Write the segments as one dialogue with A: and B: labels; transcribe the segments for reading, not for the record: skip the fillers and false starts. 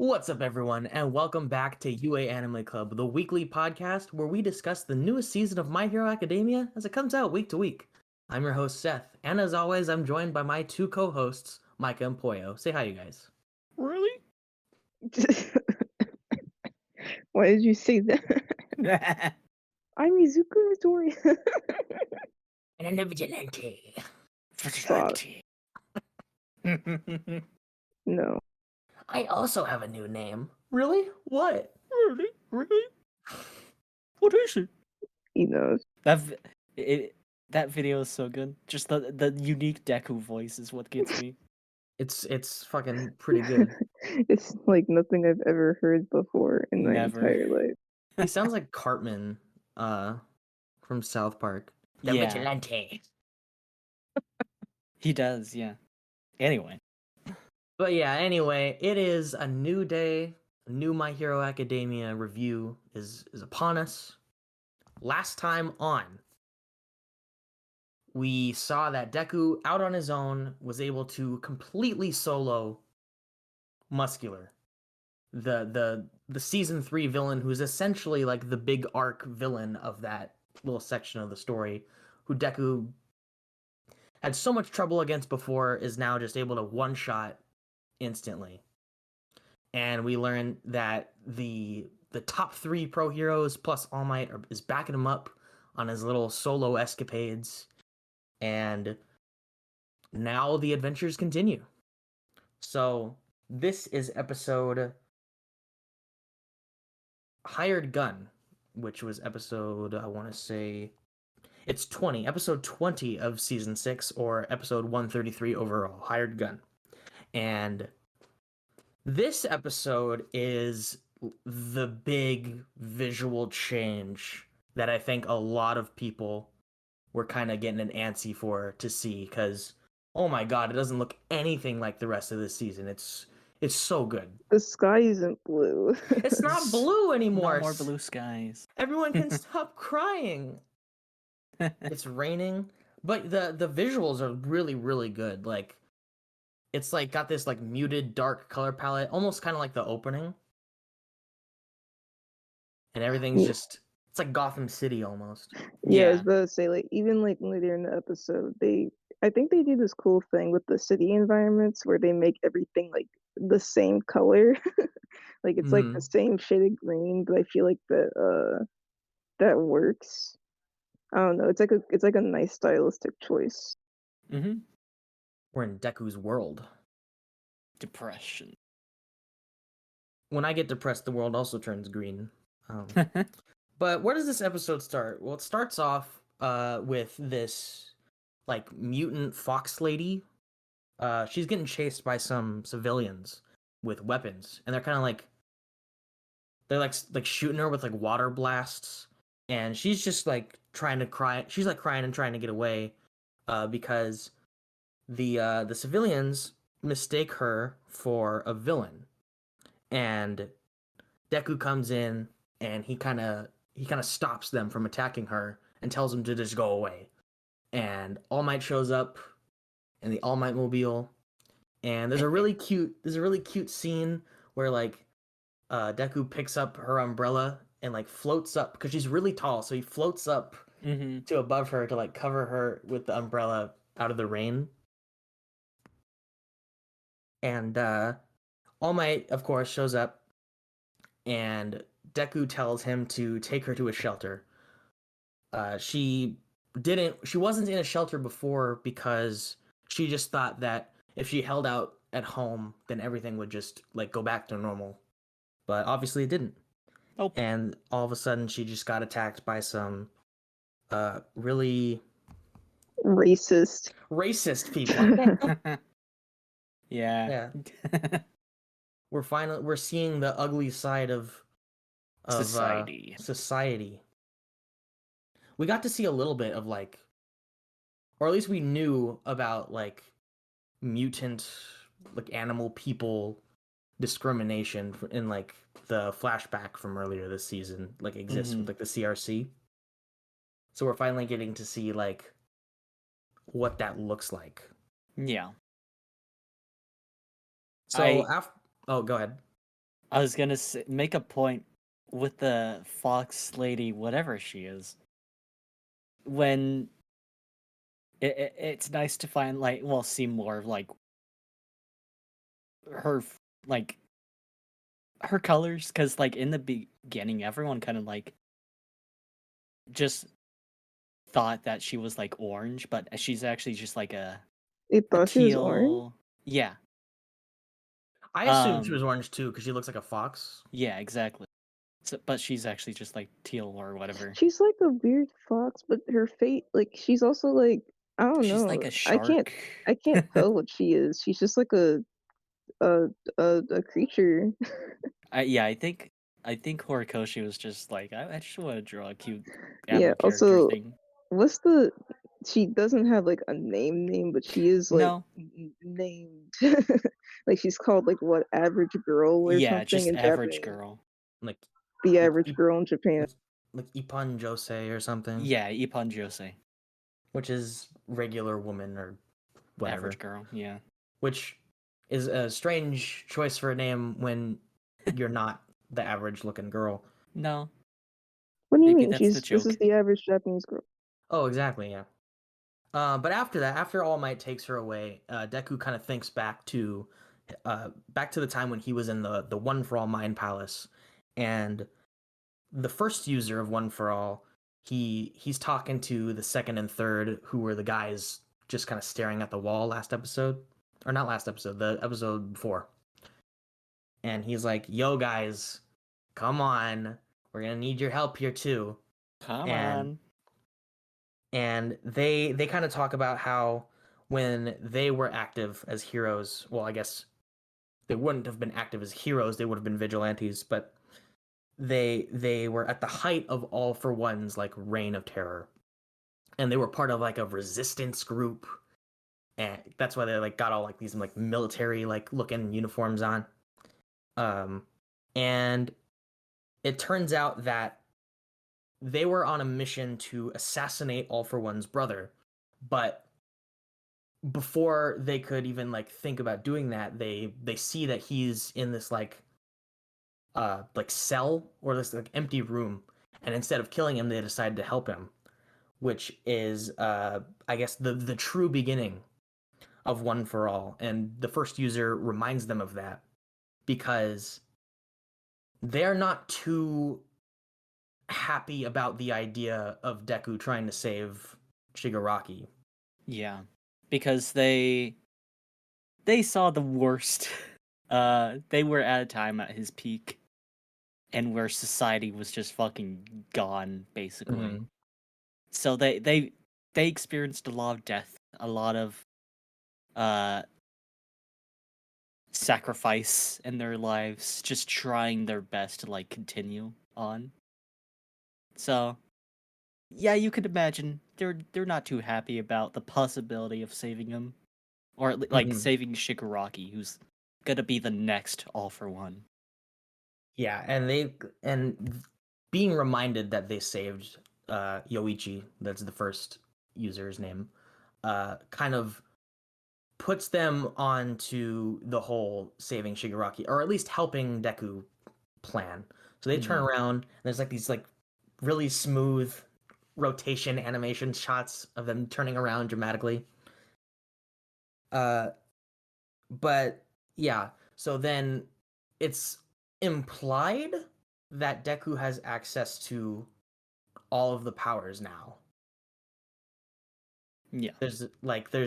A: What's up, everyone, and welcome back to UA Anime Club, the weekly podcast where we discuss the newest season of My Hero Academia as it comes out week to week. I'm your host, Seth, and as always, I'm joined by my two co-hosts, Micah and Poyo. Say hi, you guys.
B: Really?
C: Why did you say that? I'm Izuku Midori.
A: And a vigilante.
C: Stop. No.
A: I also have a new name. Really? What?
B: Really? What is it?
C: He knows.
B: That video is so good. Just the unique Deku voice is what gets me.
A: It's fucking pretty good.
C: It's like nothing I've ever heard before in my
B: Never.
C: entire life.
A: He sounds like Cartman, from South Park. The
B: Yeah.
A: vigilante.
B: He does, yeah. Anyway.
A: But yeah, anyway, it is a new day. A new My Hero Academia review is upon us. Last time on, we saw that Deku, out on his own, was able to completely solo Muscular, the season 3 villain, who's essentially like the big arc villain of that little section of the story, who Deku had so much trouble against before, is now just able to one-shot instantly. And we learned that the top 3 pro heroes plus All Might is backing him up on his little solo escapades. And now the adventures continue. So this is episode Hired Gun, which was episode, I want to say, it's 20, episode 20 of season 6, or episode 133 overall, Hired Gun. And this episode is the big visual change that I think a lot of people were kind of getting an antsy for to see, because oh my god, it doesn't look anything like the rest of this season. It's so good.
C: The sky isn't blue.
A: It's not blue anymore.
B: No more blue skies.
A: Everyone can stop crying. It's raining, but the visuals are really, really good. Like, it's like got this like muted dark color palette, almost kind of like the opening. And everything's just, it's like Gotham City almost.
C: Yeah, I was about to say, like, even like later in the episode, I think they do this cool thing with the city environments where they make everything like the same color. Like it's like the same shade of green, but I feel like that works. I don't know. It's like a nice stylistic choice.
B: Mm-hmm.
A: We're in Deku's world.
B: Depression.
A: When I get depressed, the world also turns green. But where does this episode start? Well, it starts off with this like mutant fox lady. She's getting chased by some civilians with weapons, and they're kind of like shooting her with like water blasts, and she's just like trying to cry. She's like crying and trying to get away, because the civilians mistake her for a villain, and Deku comes in and he kind of stops them from attacking her and tells them to just go away. And All Might shows up in the All Might mobile, and there's a really cute scene where like Deku picks up her umbrella and like floats up, because she's really tall, so he floats up to above her to like cover her with the umbrella out of the rain. And All Might, of course, shows up, and Deku tells him to take her to a shelter. She wasn't in a shelter before because she just thought that if she held out at home, then everything would just like go back to normal. But obviously it didn't.
B: Nope.
A: And all of a sudden she just got attacked by some really
C: racist
A: people.
B: Yeah.
A: We're seeing the ugly side of
B: society.
A: We got to see a little bit of like, or at least we knew about like mutant, like animal people discrimination in like the flashback from earlier this season, like exists with like the CRC. So we're finally getting to see like what that looks like.
B: Yeah.
A: So go ahead.
B: I was gonna make a point with the fox lady, whatever she is. When it's nice to find see more of her like her colors, because in the beginning everyone kind of just thought that she was orange, but she's actually just a
C: They thought she was orange?
B: teal. Yeah.
A: I assumed she was orange too because she looks like a fox.
B: Yeah, exactly. So, but she's actually just teal or whatever.
C: She's like a weird fox, but her fate, she's also I don't
B: She's
C: know.
B: like a
C: I can't
B: shark.
C: I can't tell what she is. She's just like a creature.
B: I think Horikoshi was just I just want to draw a cute
C: Yeah,
B: avid character
C: also
B: thing.
C: what's she doesn't have a name, but she is
B: No.
C: named she's called what average girl or
B: Yeah,
C: something
B: just
C: in
B: average
C: Japanese.
B: girl.
A: Like
C: The
A: like
C: average girl in Japan.
A: like Ippon Josei or something.
B: Yeah, Ippon Josei.
A: Which is regular woman or whatever.
B: Average girl, yeah.
A: Which is a strange choice for a name when you're not the average looking girl.
B: No.
C: What do you
B: Maybe
C: mean?
B: that's the
C: This is
B: joke.
C: the average Japanese girl.
A: Oh, exactly, yeah. But after that, after All Might takes her away, Deku kind of thinks back to the time when he was in the One for All Mind Palace, and the first user of One for All, he's talking to the second and third, who were the guys just kind of staring at the wall last episode, or not last episode, the episode before, and he's like, "Yo, guys, come on, we're gonna need your help here too."
B: Come
A: and
B: on.
A: and they kind of talk about how when they were active as heroes, well, I guess they wouldn't have been active as heroes, they would have been vigilantes, but they were at the height of All for One's reign of terror, and they were part of a resistance group, and that's why they got all these military looking uniforms on. And it turns out that they were on a mission to assassinate All for One's brother, but before they could even think about doing that, they see that he's in this cell or this empty room, and instead of killing him, they decide to help him, which is I guess the true beginning of One for All, and the first user reminds them of that because they're not too happy about the idea of Deku trying to save Shigaraki.
B: Yeah. Because they saw the worst. They were at a time at his peak, and where society was just fucking gone, basically.
A: Mm-hmm.
B: So they experienced a lot of death, a lot of sacrifice in their lives, just trying their best to continue on. So yeah, you could imagine they're not too happy about the possibility of saving him, or saving Shigaraki, who's gonna be the next All for One.
A: Yeah, and being reminded that they saved Yoichi, that's the first user's name, kind of puts them onto the whole saving Shigaraki, or at least helping Deku plan. So they turn around, and there's these really smooth rotation animation shots of them turning around dramatically. But yeah, so then it's implied that Deku has access to all of the powers now.
B: Yeah.
A: There's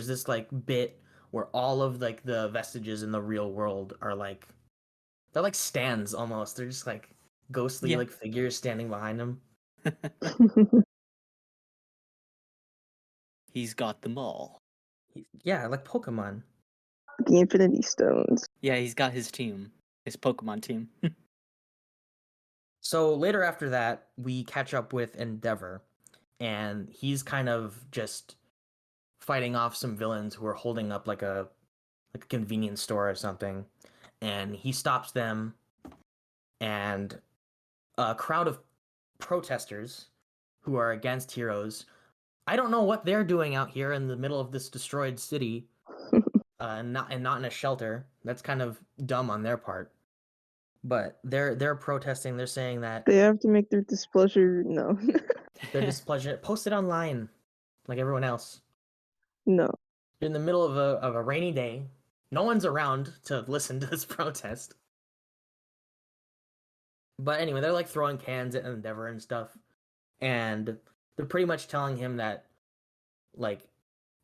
A: this bit where all of the vestiges in the real world are they're stands almost. They're just ghostly figures standing behind him.
B: He's got them all.
A: Yeah, like Pokemon.
C: The Infinity Stones.
B: Yeah, he's got his team. His Pokemon team.
A: So later after that, we catch up with Endeavor, and he's kind of just fighting off some villains who are holding up a convenience store or something, and he stops them, and a crowd of protesters who are against heroes. I don't know what they're doing out here in the middle of this destroyed city, not in a shelter. That's kind of dumb on their part. But they're protesting. They're saying that
C: They have to make their displeasure no.
A: their displeasure, post it online like everyone else.
C: No.
A: In the middle of a rainy day, no one's around to listen to this protest. But anyway, they're like throwing cans at Endeavor and stuff, and they're pretty much telling him that, like,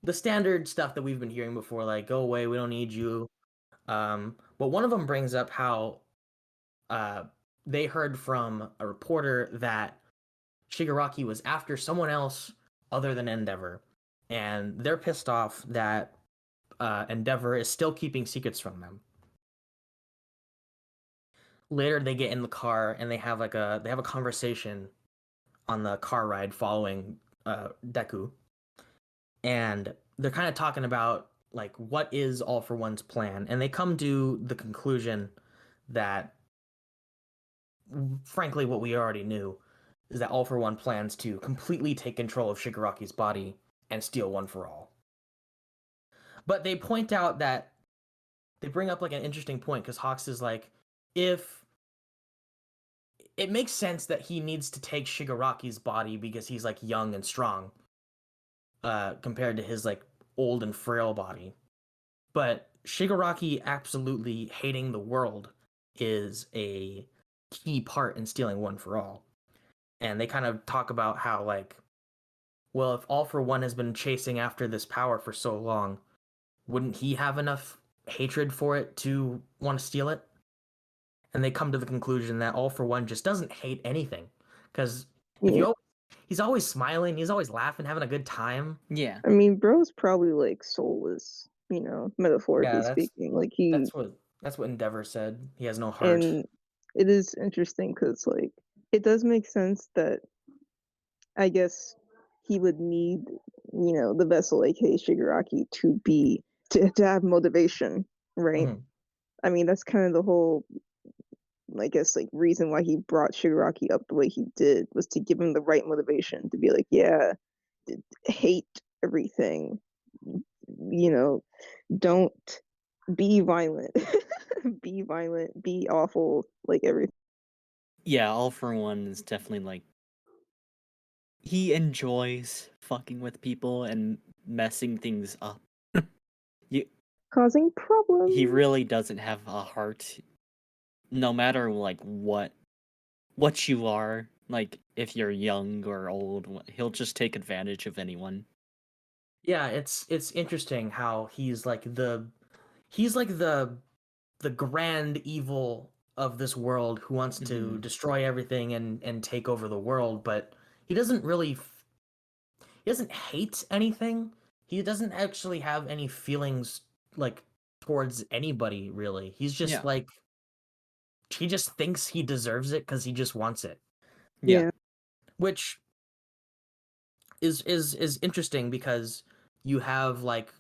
A: the standard stuff that we've been hearing before, like, go away, we don't need you. But one of them brings up how they heard from a reporter that Shigaraki was after someone else other than Endeavor, and they're pissed off that Endeavor is still keeping secrets from them. Later, they get in the car and they have a conversation on the car ride following Deku, and they're kind of talking about like what is All for One's plan, and they come to the conclusion that, frankly, what we already knew is that All for One plans to completely take control of Shigaraki's body and steal One for All. But they point out that they bring up like an interesting point, because Hawks is like, if it makes sense that he needs to take Shigaraki's body because he's like young and strong, compared to his like old and frail body. But Shigaraki absolutely hating the world is a key part in stealing One for All. And they kind of talk about how, like, well, if All for One has been chasing after this power for so long, wouldn't he have enough hatred for it to want to steal it? And they come to the conclusion that All for One just doesn't hate anything, because he's always smiling, he's always laughing, having a good time.
B: Yeah.
C: I mean, bro's probably like soulless, metaphorically
A: Yeah,
C: speaking. Like
A: that's what Endeavor said. He has no heart.
C: and it is interesting because like it does make sense that I guess he would need, the vessel, aka Shigaraki, to have motivation, right?
A: Mhm.
C: I mean, that's kind of the whole, I guess, like reason why he brought Shigaraki up the way he did, was to give him the right motivation to be like, yeah, hate everything, don't be violent, be violent, be awful, like everything.
B: Yeah, All for One is definitely like, he enjoys fucking with people and messing things up.
C: Causing problems.
B: He really doesn't have a heart, no matter like what you are. Like if you're young or old, he'll just take advantage of anyone.
A: Yeah, it's interesting how he's like the grand evil of this world who wants to destroy everything and take over the world, but he doesn't really he doesn't hate anything. He doesn't actually have any feelings like towards anybody, really. He's just
B: Yeah.
A: like, he just thinks he deserves it because he just wants it.
B: Yeah.
A: Which is interesting, because you have like,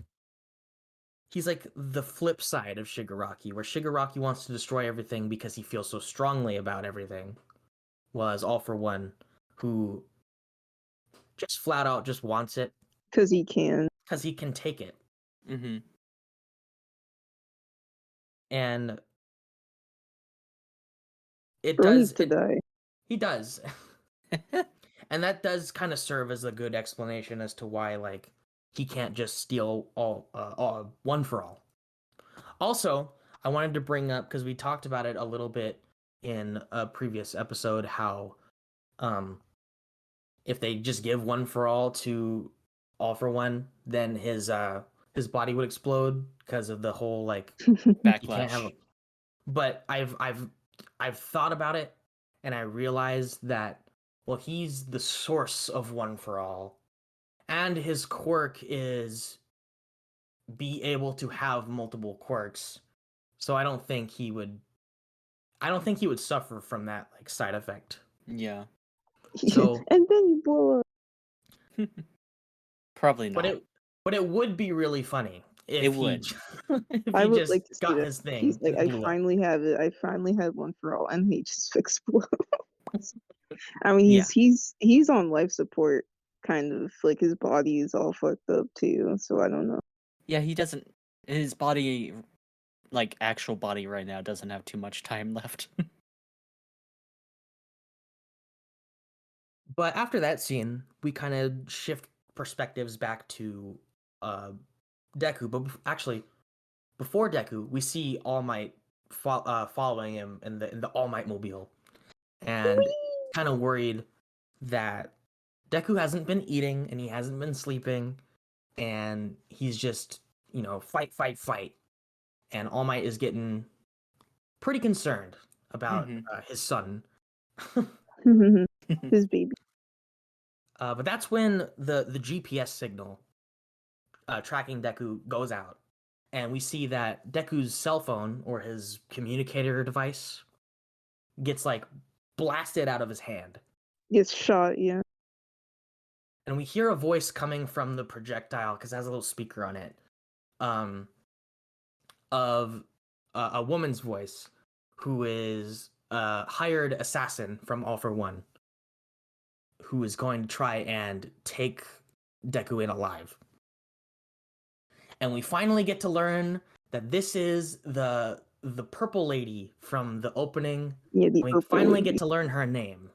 A: he's like the flip side of Shigaraki, where Shigaraki wants to destroy everything because he feels so strongly about everything, was All for One, who just flat out just wants it
C: because he can.
A: because he can take it.
B: Mm-hmm.
A: And it
C: Bro
A: does
C: needs to die.
A: He does. And that does kind of serve as a good explanation as to why, like, he can't just steal all One for All. Also, I wanted to bring up, because we talked about it a little bit in a previous episode, how if they just give One for All to All for One, then his body would explode because of the whole like
B: Backlash.
A: you can't have a... But I've thought about it, and I realized that, well, he's the source of One for All, and his quirk is be able to have multiple quirks. So I don't think he would suffer from that like side effect.
B: Yeah.
A: So
C: and then you blow up.
B: Probably not.
A: But it would be really funny if
B: It would.
A: if
C: I
A: he
C: would
A: just
C: like to see
A: got
C: that.
A: his thing.
C: He's like,
A: and
C: I
A: blew up.
C: finally have it. I finally had One for All, and he just explodes. I mean, he's on life support, kind of like his body is all fucked up too. So I don't know.
B: Yeah, he doesn't. His body, like actual body right now, doesn't have too much time left.
A: But after that scene, we kind of shift perspectives back to Deku. But actually, before Deku, we see All Might following him in the All Might mobile, and kind of worried that Deku hasn't been eating and he hasn't been sleeping, and he's just fight, fight, fight. And All Might is getting pretty concerned about his son.
C: His baby.
A: But that's when the GPS signal tracking Deku goes out, and we see that Deku's cell phone or his communicator device gets like blasted out of his hand.
C: Gets shot, yeah.
A: And we hear a voice coming from the projectile because it has a little speaker on it, of a woman's voice who is a hired assassin from All for One, who is going to try and take Deku in alive. And we finally get to learn that this is the purple lady from the opening.
C: Yeah,
A: we finally get to learn her name.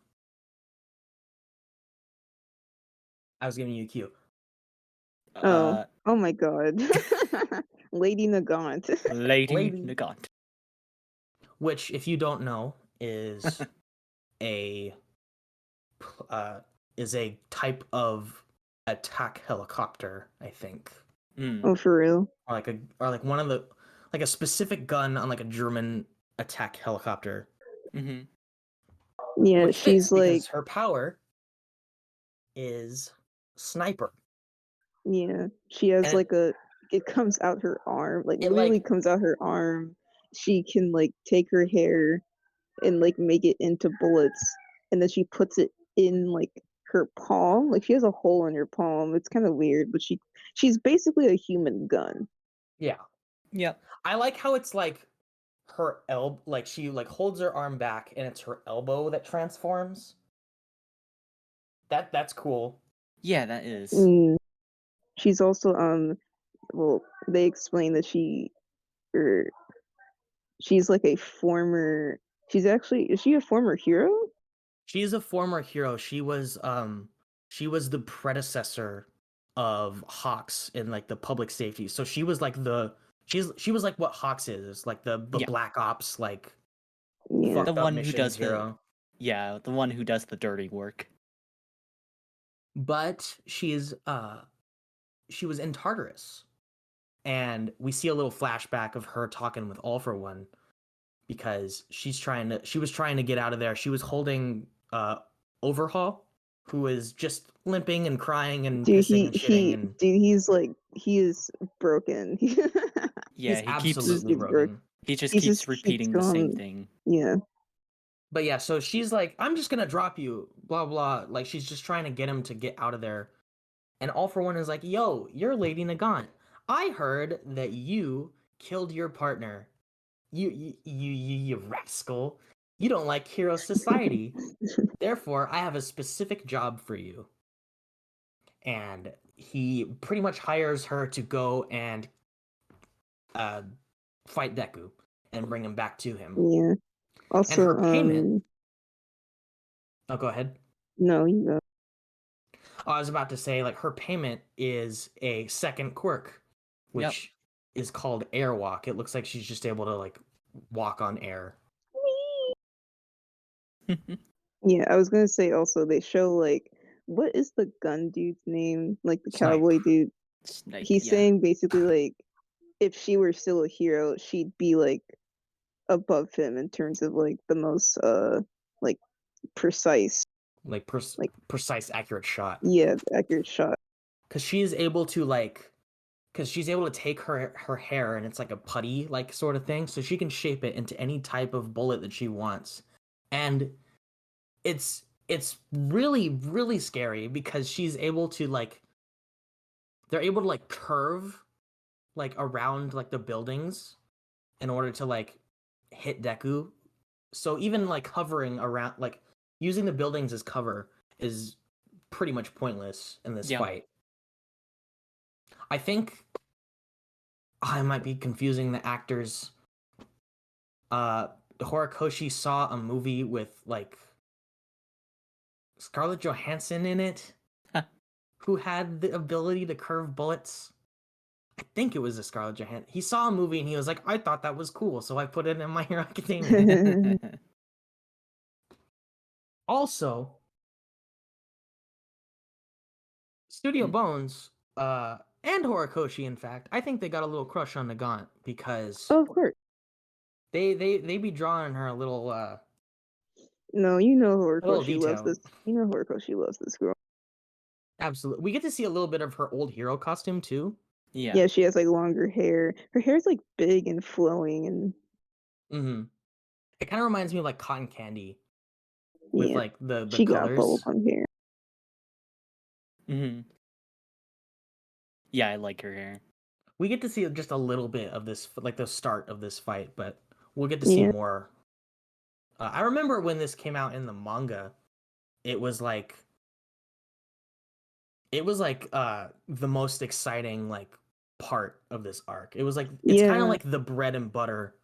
A: I was giving you a cue.
C: Oh my god. Lady Nagant.
B: Lady Nagant.
A: Which, if you don't know, is a type of attack helicopter, I think.
C: Oh, for real?
A: Or like one of the a specific gun on like a German attack helicopter.
B: Mm-hmm.
C: Yeah, she's like
A: her power is sniper.
C: Yeah, she has it comes out her arm, literally comes out her arm. She can take her hair and make it into bullets, and then she puts it in her palm. She has a hole in her palm. It's kind of weird, but she's basically a human gun.
A: Yeah.
B: Yeah.
A: I like how it's her elbow, she holds her arm back and it's her elbow that transforms. That's cool.
B: Yeah, that is.
C: She's also well, they explain that she's a former. Is she a former hero?
A: She is a former hero. She was the predecessor of Hawks in the public safety. So she was she was what Hawks is, the Black Ops
B: the
A: one who does hero.
B: The one who does the dirty work.
A: But she was in Tartarus, and we see a little flashback of her talking with All for One, because she was trying to get out of there. She was holding Overhaul, who is just limping and crying and pissing and shitting.
C: He is broken.
A: Yeah, he absolutely broken.
B: He just keeps repeating the same thing.
C: Yeah.
A: But yeah, so she's I'm just gonna drop you, blah blah. She's just trying to get him to get out of there. And All for One is yo, you're Lady Nagant. I heard that you killed your partner. You rascal. You don't like hero society. Therefore, I have a specific job for you. And he pretty much hires her to go and fight Deku and bring him back to him.
C: Yeah. Also,
A: and her payment. Oh, go ahead.
C: No, you go.
A: I was about to say, her payment is a second quirk, which is called Airwalk. It looks like she's just able to walk on air.
C: Yeah, I was gonna say also they show what is the gun dude's name? The cowboy dude. He's saying basically if she were still a hero, she'd be above him in terms of the most precise.
A: Precise, accurate shot.
C: Yeah, accurate shot.
A: Because she's able to take her hair, and it's a putty sort of thing, so she can shape it into any type of bullet that she wants. And it's really, really scary because she's able to they're able to curve around the buildings in order to hit Deku. So even hovering around, using the buildings as cover is pretty much pointless in this fight. I think I might be confusing the actors. Horikoshi saw a movie with Scarlett Johansson in it, who had the ability to curve bullets. I think it was a Scarlett Johansson. He saw a movie and he was like, I thought that was cool, so I put it in My Hero Academia. Also, Studio Bones, and Horikoshi, in fact, I think they got a little crush on Nagant because
C: Oh, of course.
A: they be drawing her a little
C: No, you know
A: little
C: Horikoshi loves
A: detail.
C: this. You know Horikoshi loves this girl.
A: Absolutely. We get to see a little bit of her old hero costume too.
B: Yeah.
C: Yeah, she has like longer hair. Her hair's like big and flowing, and
A: Mm-hmm. It kind of reminds me of like cotton candy with
C: yeah,
A: like the
C: she got
A: colors.
C: bubblegum hair.
B: Mm-hmm. Yeah, I like her hair.
A: We get to see just a little bit of this, like the start of this fight, but we'll get to see
C: Yeah,
A: more. I remember when this came out in the manga, it was like the most exciting like part of this arc. It was like it's kind of
C: yeah.
A: like the bread and butter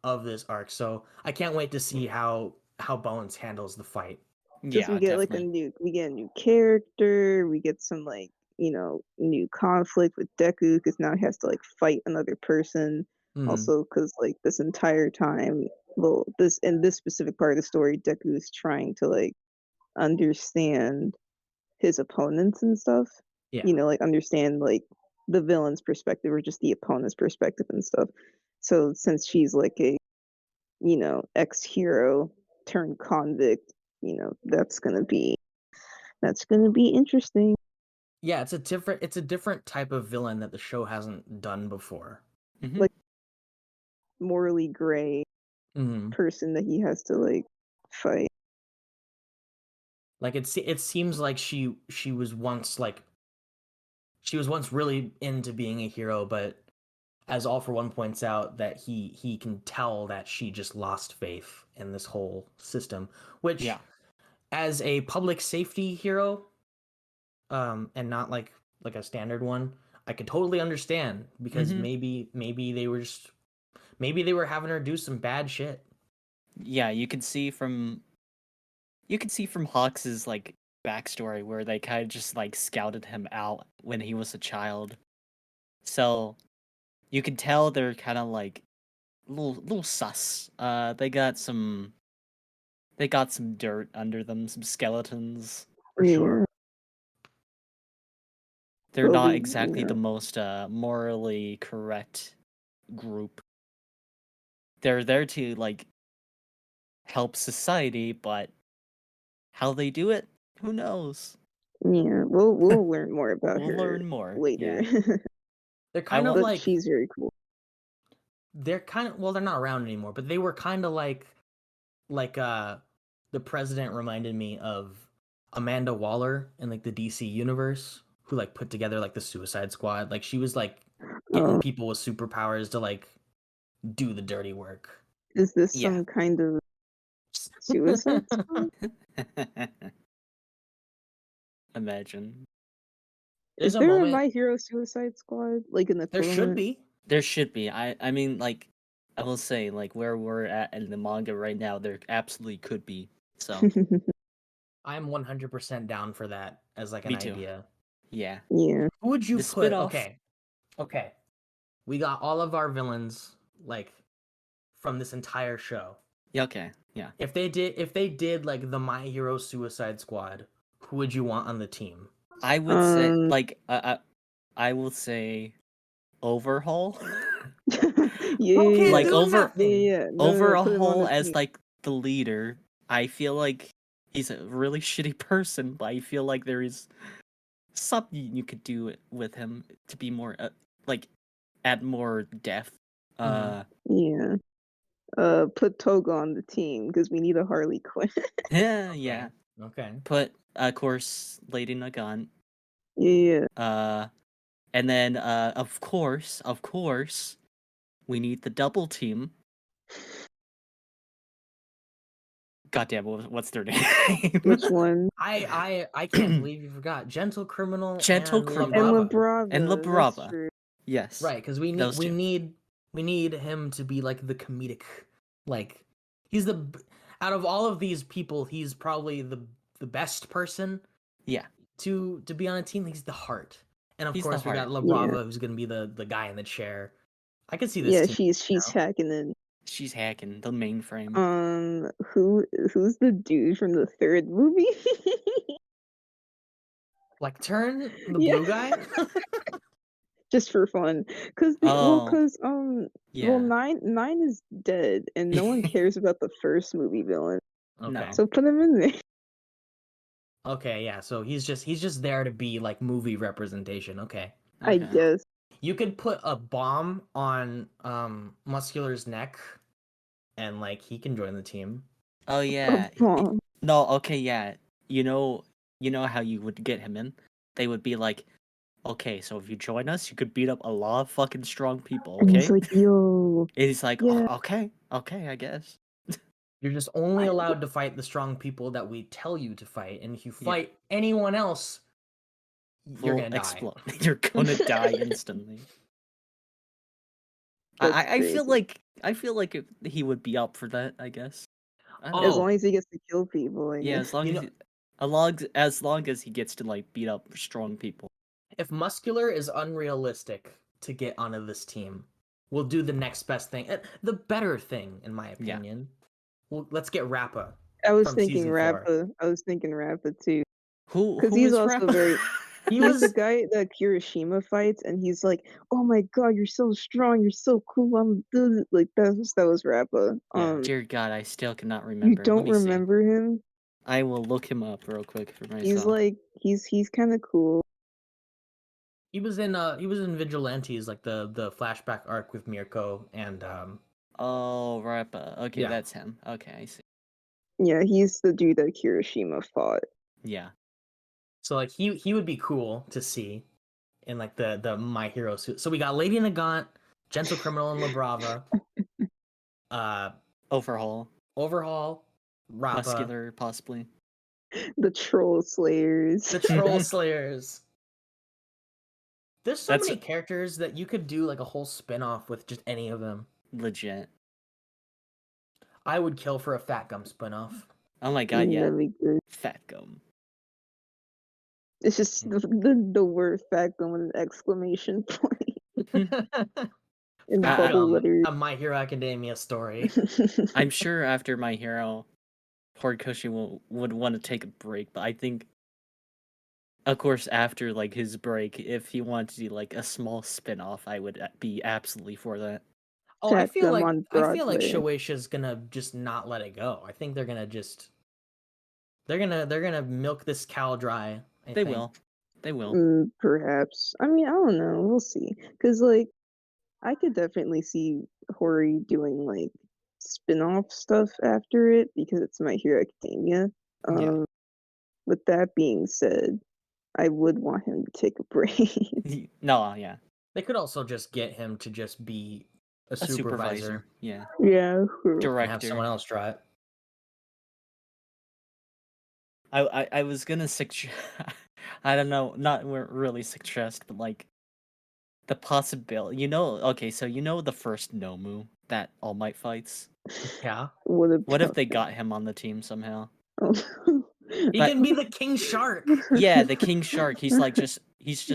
A: of this arc. So I can't wait to see how Bones handles the fight.
C: Because
B: Yeah, definitely.
C: we get a new character. We get some like new conflict with Deku because now he has to like fight another person.
A: Mm-hmm.
C: Also, because like this entire time, well, this in this specific part of the story, Deku is trying to like understand his opponents and stuff.
A: Yeah.
C: Like understand like the villain's perspective or just the opponent's perspective and stuff. So since she's like a ex-hero turned convict, that's gonna be interesting.
A: Yeah, it's a different type of villain that the show hasn't done before.
B: Mm-hmm.
C: Like morally gray
A: Mm-hmm.
C: person that he has to like fight.
A: Like it seems like she was once really into being a hero, but as All for One points out, that he can tell that she just lost faith in this whole system, which as a public safety hero, and not like a standard one, I could totally understand because maybe they were having her do some bad shit.
B: Yeah, you can see from Hawks's like backstory where they kind of just like scouted him out when he was a child. So you can tell they're kind of like little sus. They got some dirt under them, some skeletons.
A: For sure.
B: They're not exactly the most morally correct group. They're there to like help society, but how they do it, who knows?
C: Yeah, we'll learn more about
B: We'll
C: her
B: learn more
C: later.
B: Yeah.
A: They're kind of like
C: she's very cool.
A: They're kind of, well, they're not around anymore, but they were kind of like the president reminded me of Amanda Waller in like the DC universe, who like put together like the Suicide Squad. Like she was like getting people with superpowers to like do the dirty work.
C: Is this some kind of Suicide Squad?
B: Imagine.
C: Is there a My Hero Suicide Squad like in the
A: There should be.
B: There should be. I mean, like, I will say, like, where we're at in the manga right now, there absolutely could be. So
A: I'm 100% down for that as like an idea.
B: Yeah.
C: Yeah.
A: Who would you put?
B: Spin-off.
A: Okay. We got all of our villains like from this entire show.
B: Yeah, okay. Yeah.
A: If they did like the My Hero Suicide Squad, who would you want on the team?
B: I would say like I will say Overhaul.
C: Yeah.
B: Like
C: No,
B: Overhaul as like the leader. I feel like he's a really shitty person, but I feel like there is something you could do with him to be more like add more depth.
C: Yeah. Put Toga on the team because we need a Harley Quinn.
B: Yeah.
A: Okay.
B: Put of course Lady Nagant.
C: Yeah.
B: And then of course, we need the double team. Goddamn, what's their name?
C: Which one?
A: I can't believe you forgot Gentle Criminal and
C: Labrava.
B: Yes.
A: Right, because we need him to be like the comedic, like he's the out of all of these people, he's probably the the best person
B: Yeah,
A: to be on a team. He's the heart, and of
B: he's the
A: course we got
B: heart.
A: La
C: Yeah.
A: Brava, who's gonna be the guy in the chair. I could see this
C: Yeah,
A: team.
C: she's hacking in.
B: She's hacking the mainframe.
C: Who's the dude from the third movie?
A: Like turn the
C: Yeah.
A: blue guy.
C: Just for fun,
B: Oh,
C: well,
B: yeah.
C: nine is dead, and no one cares about the first movie villain.
A: Okay.
B: No.
C: So put him in there.
A: Okay, yeah. So he's just there to be like movie representation. Okay.
C: I
B: Okay.
C: guess.
A: You could put a bomb on Muscular's neck, and like he can join the team.
B: Oh
C: A
B: yeah.
C: bomb.
B: No, okay, yeah. You know how you would get him in? They would be like, okay, so if you join us, you could beat up a lot of fucking strong people,
C: And he's
B: okay?
C: like, yo,
B: And he's like,
C: yeah.
B: oh, okay, I guess.
A: You're just only allowed to fight the strong people that we tell you to fight, and if you
B: Yeah.
A: fight anyone else, you're
B: Will
A: gonna die.
B: explode. You're gonna die instantly.
C: That's
B: I feel
C: crazy.
B: like he would be up for that, I guess. I don't
A: Oh,
C: As
B: know.
C: long as he gets to kill people, I
B: Yeah,
C: guess.
B: as long as he gets to like beat up strong people.
A: if Muscular is unrealistic to get onto this team, we'll do the next best thing, the better thing, in my
B: Yeah.
A: opinion. Well, let's get Rappa.
C: I was
A: From
C: thinking
A: season 4.
C: Rappa. I was thinking Rappa too.
B: Who
C: Because he's
B: is
C: also
B: Rappa?
C: very.
A: He
C: He's the
A: was
C: guy that Kirishima fights, and he's like, "Oh my god, you're so strong, you're so cool." Like that was Rappa.
A: Yeah.
B: Dear God, I still cannot
C: You
B: remember. Let
C: don't
B: me see.
C: remember him?
B: I will look him up real quick for
C: He's
B: myself.
C: like he's kind of cool.
A: he was in Vigilantes, like the flashback arc with Mirko and
B: Oh, Rappa. Okay,
A: Yeah.
B: that's him. Okay, I see.
C: Yeah, he's the dude that Kirishima fought.
B: Yeah.
A: so like he would be cool to see in like the My Hero suit. So we got Lady Nagant, Gentle Criminal, and La Brava.
B: Overhaul.
A: Overhaul, Rappa,
B: Muscular, possibly.
C: The Troll Slayers.
A: the Troll Slayers. There's so
B: That's
A: many characters that you could do like a whole spin-off with just any of them.
B: legit.
A: I would kill for a Fat Gum spin-off.
B: Oh my God, yeah.
C: That'd be good.
B: Fat gum.
C: It's just the word "fat gum" with an exclamation point in bubble letters.
A: A My Hero Academia story.
B: I'm sure after My Hero, Horikoshi would want to take a break, but I think, of course, after like his break, if he wanted to do like a small spin-off, I would be absolutely for that.
A: Oh, I
C: Fat
A: feel
C: gum
A: like
C: on Broadway.
A: Shueisha's gonna just not let it go. I think they're gonna just they're gonna milk this cow dry.
B: They will. They will.
C: Perhaps. I mean, I don't know. We'll see. Because, like, I could definitely see Hori doing, like, spin-off stuff after it because it's My Hero Academia.
B: Yeah.
C: With that being said, I would want him to take a break.
B: No, yeah.
A: They could also just get him to just be a
B: A
A: supervisor.
B: supervisor. Yeah.
C: Yeah.
A: And have
B: Director.
A: someone else draw it.
B: I was gonna suggest. I don't know, not really suggest, but like the possibility. Okay, so the first Nomu that All Might fights.
A: Yeah.
B: What if they got him on the team somehow?
A: He
B: Like-
A: can be the King Shark.
B: Yeah, the King Shark. He's just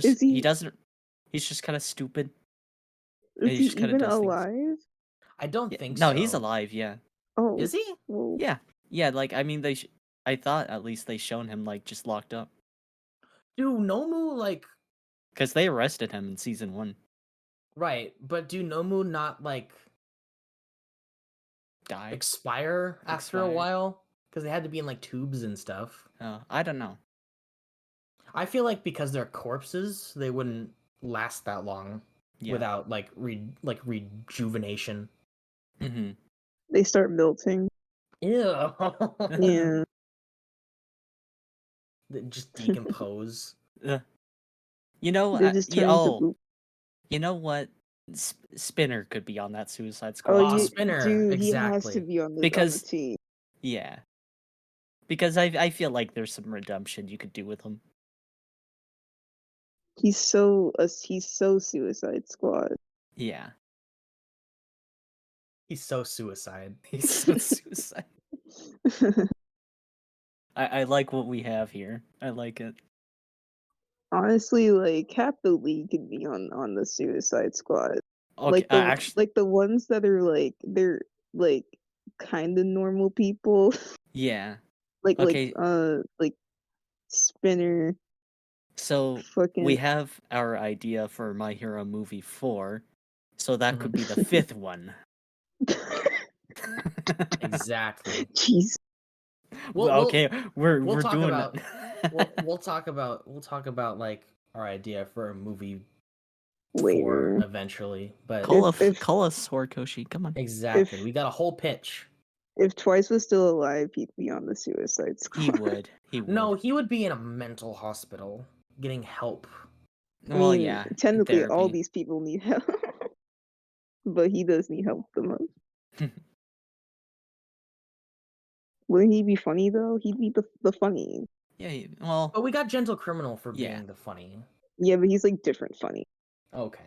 C: Is
B: he
C: he-
B: doesn't. He's just kind of stupid.
C: Is
B: he
C: he
B: just kinda
C: even
B: does things.
C: alive?
A: I don't
B: Yeah,
A: think
B: no,
A: so.
B: he's alive. Yeah,
C: Oh.
A: Is he?
C: Well,
B: yeah. Like I mean, I thought at least they shown him like just locked up
A: Do Nomu like
B: because they arrested him in season 1.
A: right, but do Nomu not like
B: Die.
A: expire after a
B: Expire.
A: while? Because they had to be in like tubes and stuff.
B: I don't know.
A: I feel like because they're corpses, they wouldn't last that long
B: Yeah.
A: without like rejuvenation.
B: Mm-hmm.
C: they start melting.
A: Ew.
C: Yeah.
A: They just decompose.
B: You know,
C: They just turn into poop.
B: you know what? Spinner could be on that Suicide Squad.
C: Oh,
A: Spinner,
C: dude, he has to
A: exactly.
C: be on the
B: Because-
C: team.
B: Yeah. Because I feel like there's some redemption you could do with him.
C: He's so Suicide Squad.
B: Yeah.
A: He's so suicide.
B: He's so suicide. I like what we have here. I like it.
C: Honestly, like half the league could be on the Suicide Squad.
B: Okay,
C: Like the
B: actually,
C: like the ones that are like they're like kind of normal people,
B: yeah.
C: like
B: Okay,
C: like Spinner,
B: so we
C: fucking
B: have our idea for My Hero Movie 4, so that could be the
A: Mhm.
B: 5th one.
A: Exactly.
C: jeez.
A: We'll
B: Well,
A: we'll
B: okay, we're
A: we'll
B: we're
A: talk
B: doing
A: about
B: it.
A: we'll talk about like our idea for a movie four
C: Later.
A: eventually. But
B: Call
C: If
B: us,
C: if
B: call us Horikoshi. Come on.
A: exactly,
C: if
A: we got a whole pitch.
C: if Twice was still alive, he'd be on the Suicide
B: He
C: Squad.
B: would. He would.
A: No, he would be in a mental hospital getting help.
C: I
B: Well,
C: mean,
B: yeah,
C: technically, all
B: therapy.
C: these people need help, but he does need help the most. Wouldn't he be funny though? He'd be the funny.
B: Yeah, well,
A: But we got Gentle Criminal for
B: yeah.
A: being the funny.
C: Yeah, but he's like different funny.
A: Okay.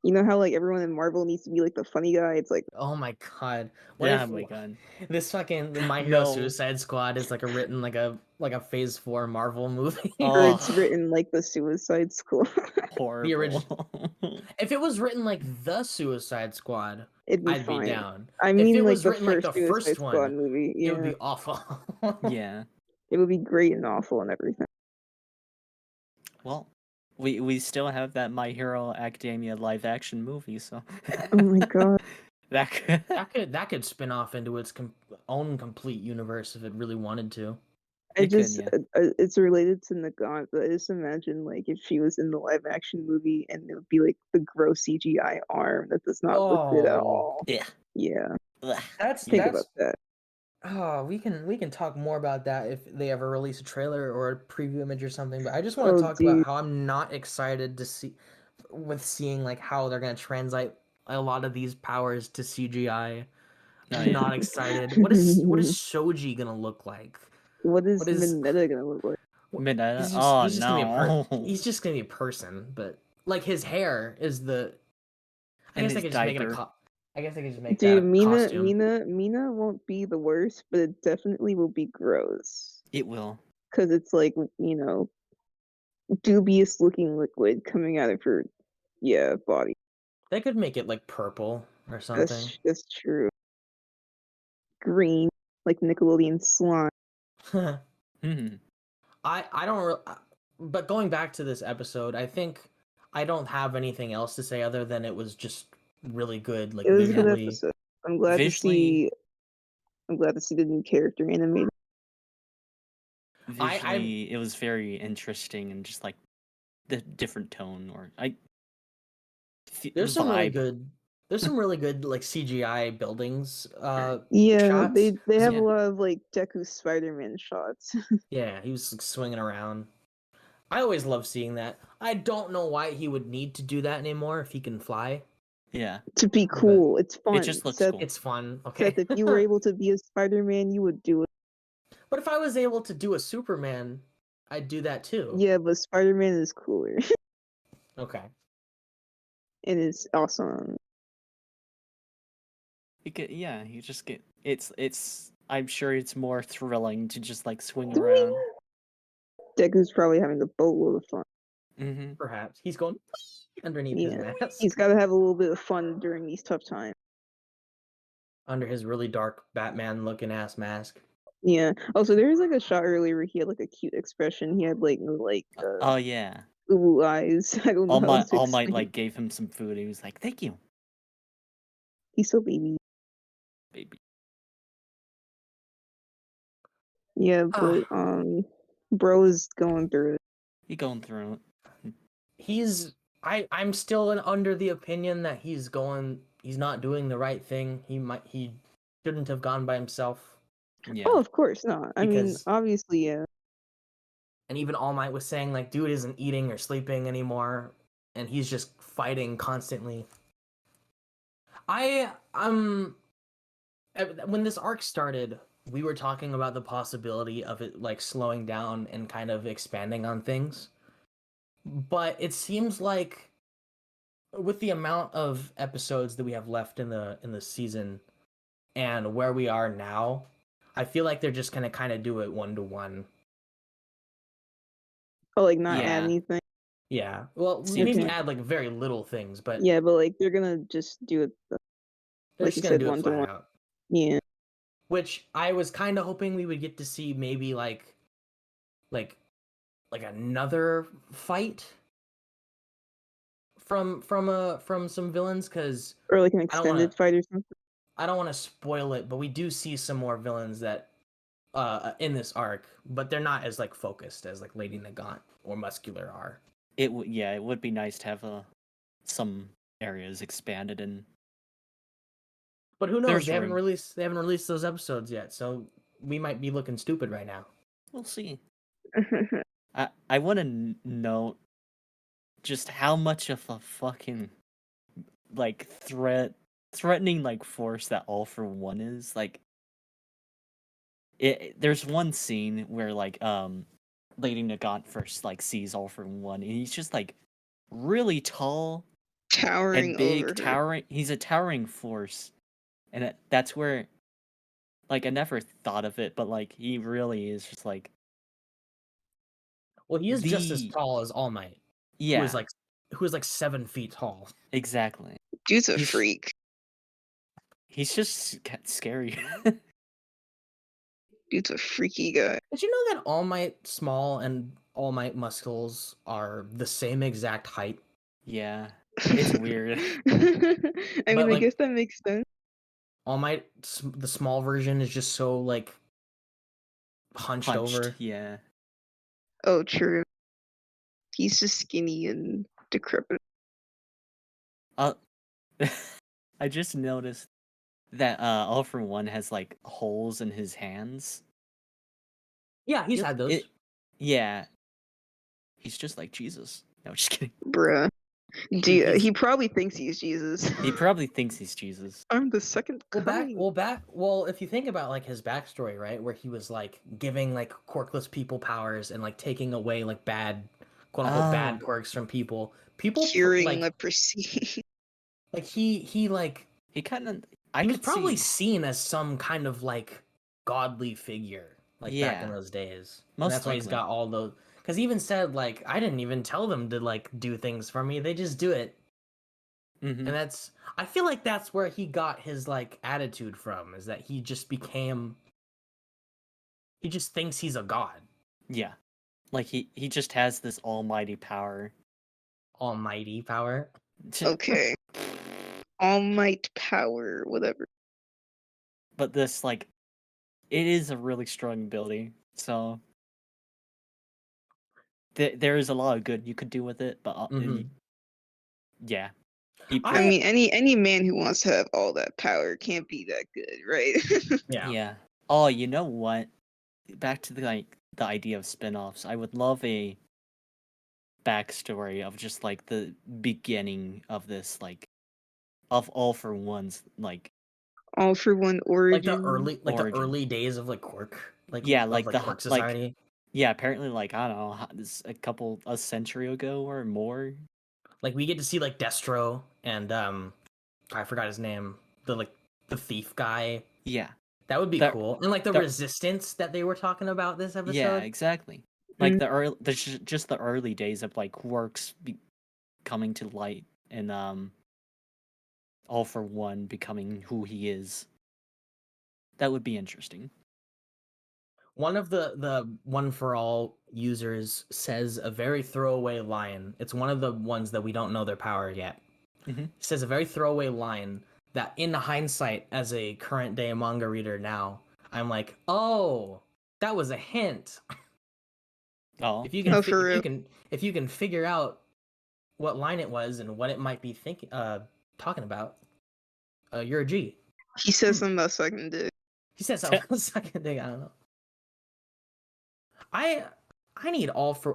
C: You know how like everyone in Marvel needs to be like the funny guy? It's like,
A: Oh my god. What
B: Yeah,
A: if
B: my god.
A: this fucking My Hero
B: No.
A: Suicide Squad is like a written like a Phase 4 Marvel movie?
C: or
B: Oh,
C: it's written like the Suicide Squad.
A: The original.
B: horrible.
A: If it was written like the Suicide Squad,
C: It'd be
A: I'd be
C: fine.
A: down.
C: I
A: If
C: mean,
A: it
C: like
A: was
C: the
A: written like the
C: first Suicide
A: first
C: Squad
A: one,
C: movie.
A: it would
C: Yeah,
A: be awful.
B: Yeah.
C: it would be great and awful and everything.
B: Well, we still have that My Hero Academia live action movie, so
C: Oh my god.
B: that could...
A: That could spin off into its own complete universe if it really wanted to.
B: It could, yeah.
C: It's related to Nagant, but I just imagine like if she was in the live action movie and it would be like the gross CGI arm that does not look good at
A: Oh,
C: all.
B: Yeah.
C: Yeah,
B: Ugh.
C: think about that.
A: Oh, we can talk more about that if they ever release a trailer or a preview image or something. But I just want
C: Oh,
A: to talk about
C: dude.
A: how I'm not excited to see with seeing like how they're gonna translate a lot of these powers to CGI.
B: Oh,
A: I'm
B: yeah.
A: not excited. What is Shoji gonna look like?
C: What is
A: What is
C: Mineta gonna look like?
B: Midnight. Oh,
A: he's just gonna be
B: no.
A: he's just gonna be a person, but like his hair is the I
B: And
A: guess I
B: his
A: could just make it
B: diaper.
A: I guess I could just make that
C: Dude,
A: a costume.
C: Mina won't be the worst, but it definitely will be gross.
B: It will.
C: Because it's like, dubious looking liquid coming out of her, body.
A: They could make it like purple or something.
C: That's true. Green, like Nickelodeon slime.
B: Hmm.
A: I don't but going back to this episode, I think I don't have anything else to say other than it was just really good, like
C: It was a good
A: visually.
C: episode. I'm glad to
B: Visually,
C: see. I'm glad to see the new character animated.
B: visually, it was very interesting and just like the different tone or
A: There's some really
B: vibe.
A: good there's some really good like CGI buildings
C: Yeah,
A: shots.
C: they have a
B: Yeah.
C: lot of like Deku Spider-Man shots.
A: Yeah, he was like, swinging around. I always love seeing that. I don't know why he would need to do that anymore if he can fly,
B: Yeah.
C: To be
A: but
C: cool. It's
B: It
C: fun.
B: just looks
C: Seth,
B: cool.
A: it's fun.
C: Seth,
A: Okay.
C: if you were able to be a Spider-Man, you would do it.
A: But if I was able to do a Superman, I'd do that too.
C: Yeah, but Spider-Man is cooler.
A: Okay.
C: And it's awesome.
B: Yeah, you just get it's I'm sure it's more thrilling to just like swing
C: Doing-
B: around.
C: Deku's probably having a boatload of fun.
B: Mm-hmm.
A: Perhaps. He's going underneath his
C: Yeah.
A: mask.
C: He's got to have a little bit of fun during these tough times.
A: Under his really dark Batman looking ass mask.
C: Yeah. Also, there was like a shot earlier where he had like a cute expression. He had like
B: Oh yeah.
C: ooh eyes. I don't know how else to
B: All Might
C: explain.
B: like gave him some food. He was like, "Thank you,
C: He's so baby.
B: baby."
C: Yeah, but bro is going through it.
B: He going through it.
A: I'm still under the opinion that he's not doing the right thing. He shouldn't have gone by himself.
B: Yeah.
C: Oh, of course not. I mean,
A: Because-
C: obviously, yeah.
A: And even All Might was saying like dude isn't eating or sleeping anymore and he's just fighting constantly. I'm when this arc started, we were talking about the possibility of it like slowing down and kind of expanding on things. But it seems like with the amount of episodes that we have left in the season and where we are now, I feel like they're just gonna kind of do it 1-to-1.
C: Oh, like not add
B: Yeah.
C: anything.
A: Yeah. Well,
B: Seems
A: maybe
C: like-
A: add like very little things, but
C: Yeah, but like they're gonna just do it.
A: they're
C: like
A: just
C: you
A: gonna
C: said,
A: do it
C: 1-to-1.
A: flat out.
C: Yeah.
A: Which I was kind of hoping we would get to see maybe like another fight from some villains, because
C: Or like an
A: I don't want
C: extended
A: to
C: fight or something.
A: I don't want to spoil it, but we do see some more villains that in this arc, but they're not as like focused as like Lady Nagant or Muscular are.
B: It would be nice to have some areas expanded and
A: But who knows?
B: There's
A: They haven't
B: room.
A: released those episodes yet, so we might be looking stupid right now.
B: we'll see. I want to note just how much of a fucking like threatening like force that All for One is. Like there's one scene where like Lady Nagant first like sees All for One, and he's just like really tall
C: Towering
B: and big,
C: over her.
B: towering. He's a towering force, and that's where like I never thought of it, but like he really is just like
A: Well, he is just as
B: The-
A: tall as All Might,
B: yeah,
A: who is like 7 feet tall.
B: exactly.
C: Dude's a
B: He's-
C: freak.
B: He's just scary.
C: Dude's a freaky guy.
A: Did you know that All Might Small and All Might Muscles are the same exact height?
B: Yeah, it's weird.
C: I mean, I
A: like-
C: guess that makes sense.
A: All Might, the small version, is just so like hunched over.
B: Yeah.
C: Oh, true. He's just skinny and decrepit.
B: I just noticed that All for One has like holes in his hands.
A: Yeah, he's had those.
B: Yeah. He's just like Jesus. No, just kidding.
C: Bruh.
A: He's-
C: He probably thinks he's Jesus.
B: He probably thinks he's Jesus.
C: I'm the second coming.
A: Well, if you think about like his backstory, right, where he was like giving like quirkless people powers and like taking away like bad, quote unquote, bad
B: Oh.
A: quirks from people
C: Curing
A: like
C: leprosy.
A: like he like
B: He kind of.
A: he was probably seen as some kind of like godly figure like back in
B: Yeah.
A: those days.
B: Most
A: And that's why he's
B: likely.
A: got all those. Because he even said like, I didn't even tell them to like do things for me; they just do it.
B: Mhm.
A: And that's, I feel like that's where he got his like attitude from, is that he just thinks he's a god.
B: Yeah. Like he just has this almighty power.
A: Almighty power.
C: Okay. All Might power, whatever.
B: But this like it is a really strong ability. So there is a lot of good you could do with it, but
A: Mhm.
B: yeah.
C: I mean, any man who wants to have all that power can't be that good, right?
A: Yeah.
B: Oh, you know what? Back to the idea of spin-offs. I would love a backstory of just like the beginning of this, like of All for One's like
C: All for One origin.
A: Like the
B: Origin.
A: early days of like Quirk.
B: Yeah,
A: of,
B: like the
A: Quirk
B: like-
A: Society.
B: yeah, apparently like I don't know, this a century ago or more.
A: Like we get to see like Destro and I forgot his name. The thief guy.
B: Yeah.
A: That would be
B: That-
A: cool. And like the
B: that-
A: resistance that they were talking about this episode.
B: Yeah, exactly. Like just the early days of like Works coming to light and All for One becoming who he is. That would be interesting.
A: One of the One for All users says a very throwaway line. It's one of the ones that we don't know their power yet.
B: Mhm.
A: He says a very throwaway line that, in hindsight, as a current day manga reader now, I'm like, oh, that was a hint.
B: Oh,
A: If you can,
C: Oh, for real?
A: if you can figure out what line it was and what it might be talking about, you're a G.
C: He says something about sucking dick.
A: He said something about second thing. I don't know. I need not All for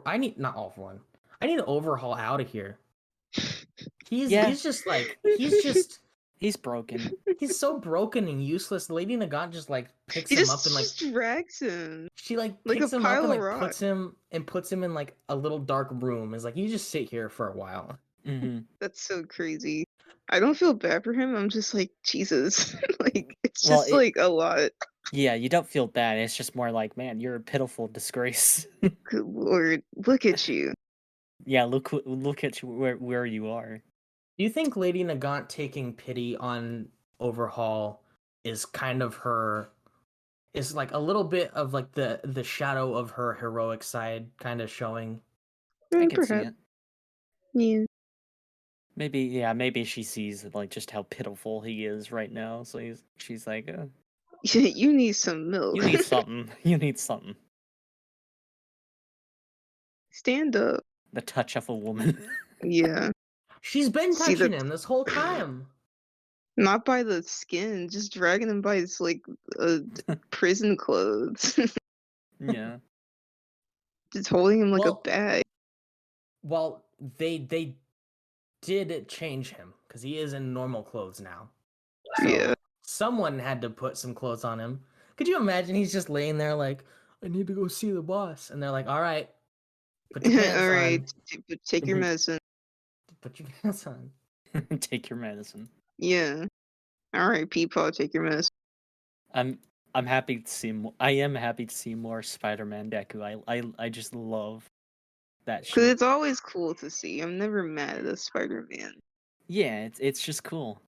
A: One. I need to overhaul out of here. He's just like
B: he's broken.
A: he's so broken and useless. Lady Nagant just like picks
C: He
A: him up and like
C: just drags him.
A: she like
C: like
A: picks
C: a
A: him up
C: pile
A: and
C: of
A: like
C: rock.
A: puts him in like a little dark room. Is like, you just sit here for a while.
B: Hmm.
C: That's so crazy. I don't feel bad for him. I'm just like, Jesus. Like, it's
B: Well,
C: just like a lot.
B: Yeah, you don't feel bad. It's just more like, man, you're a pitiful disgrace.
C: Good lord, look at you.
B: Yeah, look at you where you are.
A: Do you think Lady Nagant taking pity on Overhaul is kind of her, is like a little bit of like the shadow of her heroic side kind of showing?
B: I can see
C: Perhaps.
B: it.
C: Yeah.
B: Maybe she sees like just how pitiful he is right now. So she's like,
C: You need some milk.
B: you need something. You need something.
C: Stand up.
B: The touch of a woman.
C: Yeah.
A: She's been
C: See
A: touching
C: that?
A: him this whole time.
C: Not by the skin, just dragging him by his like prison clothes.
B: Yeah.
C: Just holding him like a
A: Well,
C: bag.
A: well, they did change him because he is in normal clothes now. So
C: Yeah.
A: someone had to put some clothes on him. Could you imagine he's just laying there like, I need to go see the boss, and they're like, all right, put your pants
C: All right,
A: on.
C: take your medicine.
A: Put your pants on.
B: Take your medicine.
C: Yeah. All right, Peepaw, take your medicine.
B: I'm happy to see I am happy to see more Spider-Man Deku. I just love that
C: Cause
B: shit.
C: it's always cool to see. I'm never mad at a Spider-Man.
B: Yeah, it's just cool.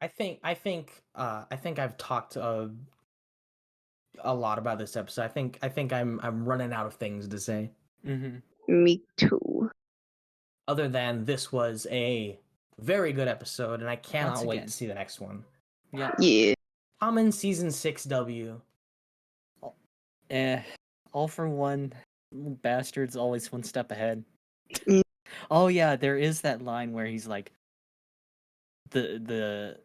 A: I think I've talked a lot about this episode. I think I'm running out of things to say.
B: Mm-hmm.
C: Me too.
A: Other than this was a very good episode, and I cannot
B: Once
A: wait
B: again.
A: to see the next one.
B: Yeah.
C: Yeah.
A: Common Season 6 W.
B: All for one. Bastards always one step ahead.
C: Yeah.
B: Oh yeah, there is that line where he's like, the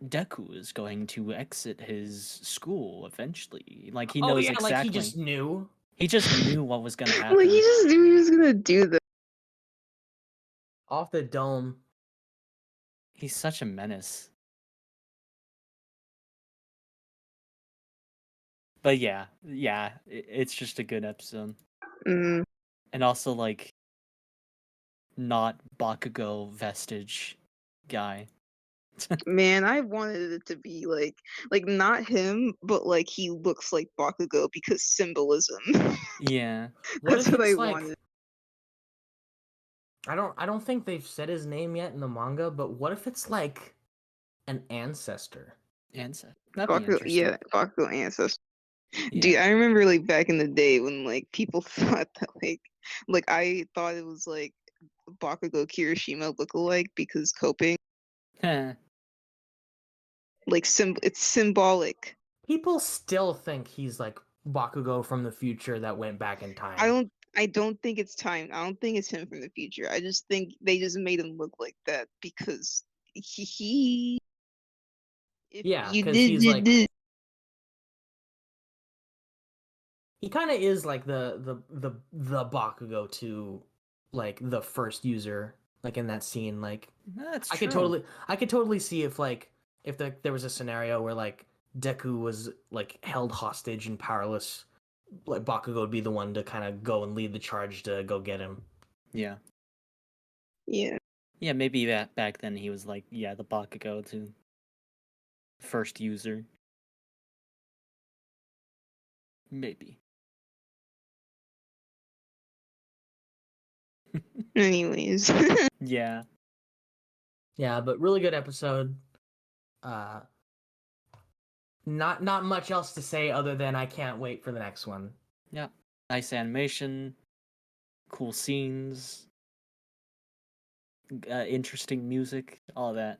B: Deku is going to exit his school eventually. Like he knows exactly.
A: Like he just knew.
B: He just knew what was gonna happen.
C: Like he just knew he was gonna do that.
A: Off the dome.
B: He's such a menace. But yeah, it's just a good episode.
C: Mm.
B: And also like not Bakugo vestige guy.
C: Man, I wanted it to be like not him, but like he looks like Bakugo because symbolism.
B: Yeah.
C: That's what I wanted.
A: I don't think they've said his name yet in the manga, but what if it's like an ancestor?
B: That'd
C: Bakugo,
B: be interesting.
C: yeah, Bakugo ancestor.
B: Yeah.
C: Dude, I remember like back in the day when like people thought that like I thought it was like Bakugo Kirishima lookalike because coping. Like it's symbolic.
A: People still think he's like Bakugo from the future that went back in time.
C: I don't think it's time. I don't think it's him from the future. I just think they just made him look like that because he
A: yeah, because he's like he kind of is like the Bakugo to like the first user, like in that scene. Like
B: that's
A: I
B: true.
A: could totally see if there was a scenario where like Deku was like held hostage and powerless, like Bakugo would be the one to kind of go and lead the charge to go get him.
B: Yeah.
C: Yeah.
B: Yeah, maybe back then he was like, yeah, the Bakugo to first user. Maybe.
C: Anyways.
B: Yeah.
A: Yeah, but really good episode. Not much else to say other than I can't wait for the next one.
B: Yeah. Nice animation, cool scenes, interesting music, all that.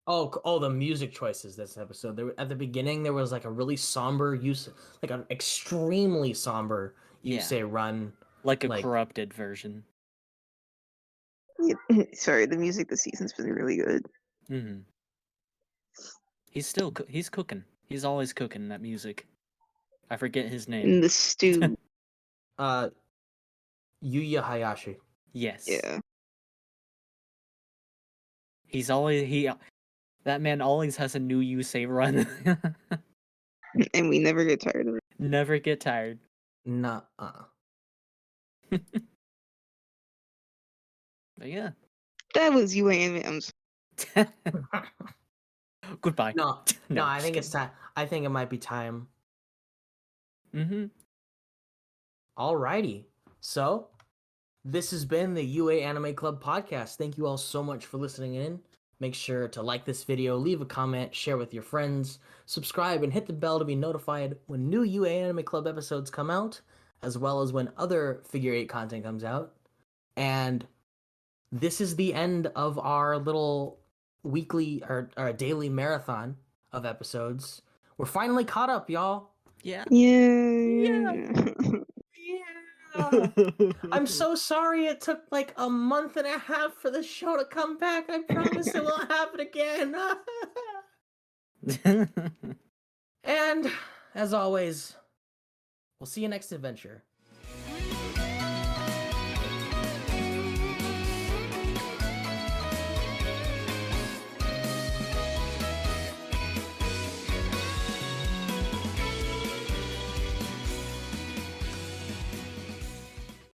A: Oh, the music choices this episode. At the beginning there was like a really somber use, like an extremely somber Yusei Run,
B: like a corrupted version.
C: Yeah, sorry, the music this season's been really good.
B: Mm-hmm. He's cooking. He's always cooking that music. I forget his name.
C: In the stew.
A: Yuya Hayashi.
B: Yes.
C: Yeah.
B: That man always has a new Yusei Run.
C: And we never get tired of it.
B: Never get tired.
A: Nuh-uh.
B: But yeah.
C: That was you, Anime.
B: Goodbye.
A: No,
B: No,
A: I
B: just
A: think it's
B: kidding.
A: time. I think it might be time.
B: Mm-hmm.
A: Alrighty. So, this has been the UA Anime Club podcast. Thank you all so much for listening in. Make sure to like this video, leave a comment, share with your friends, subscribe, and hit the bell to be notified when new UA Anime Club episodes come out, as well as when other Figure 8 content comes out. And this is the end of our little weekly or daily marathon of episodes. We're finally caught up, y'all.
B: Yeah.
C: Yeah.
A: Yeah. I'm so sorry it took like a month and a half for the show to come back. I promise it won't happen again. And as always, we'll see you next adventure.